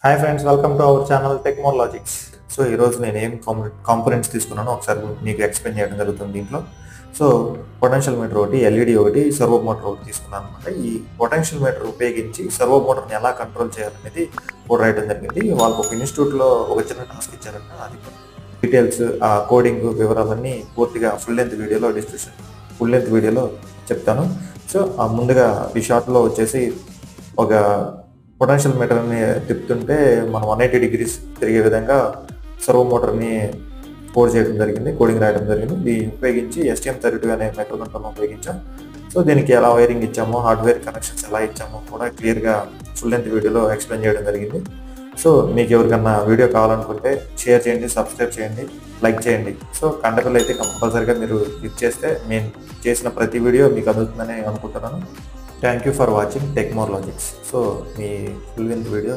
Hi friends, welcome to our channel Technologics. So ఈరోజు నేను ఏం కాంపోనెంట్స్ తీసుకున్నానో ఒకసారి మీకు ఎక్స్ప్లెయిన్ చేయడం జరుగుతుంది దీంట్లో. సో పొటెన్షియల్ మీటర్ ఒకటి, ఎల్ఈడి ఒకటి, సర్వో మోటార్ ఒకటి తీసుకున్నాను అనమాట. ఈ పొటెన్షియల్ మీటర్ ఉపయోగించి సర్వో మోటార్ని ఎలా కంట్రోల్ చేయాలనేది కూడా రాయడం జరిగింది. వాళ్ళకు ఒక ఇన్స్టిట్యూట్లో ఒక చిన్న టాస్క్ ఇచ్చారంట. అది డీటెయిల్స్, ఆ కోడింగ్ వివరాలన్నీ పూర్తిగా ఫుల్ లెంత్ వీడియోలో చెప్తాను. సో ముందుగా ఈ షార్ట్లో వచ్చేసి ఒక పొటెన్షియల్ మీటర్ని తిప్పుతుంటే మనం 180 డిగ్రీస్ తిరిగే విధంగా సర్వో మోటార్ని కోడింగ్ రాయడం జరిగింది. దీన్ని ఉపయోగించి STM32 అనే మైక్రో కంట్రోల్ని ఉపయోగించాం. సో దీనికి ఎలా వైరింగ్ ఇచ్చామో, హార్డ్వేర్ కనెక్షన్స్ ఎలా ఇచ్చామో కూడా క్లియర్గా ఫుల్ లెంత్ వీడియోలో ఎక్స్ప్లెయిన్ చేయడం జరిగింది. సో మీకు ఎవరికన్నా వీడియో కావాలనుకుంటే షేర్ చేయండి, సబ్స్క్రైబ్ చేయండి, లైక్ చేయండి. సో కంటెంట్లు అయితే కంపల్సరీగా మీరు క్లిక్ చేస్తే నేను చేసిన ప్రతి వీడియో మీకు అందుతుందని అనుకుంటున్నాను. Thank you for watching Technologics. So మీ ఫుల్ లెంత్ వీడియో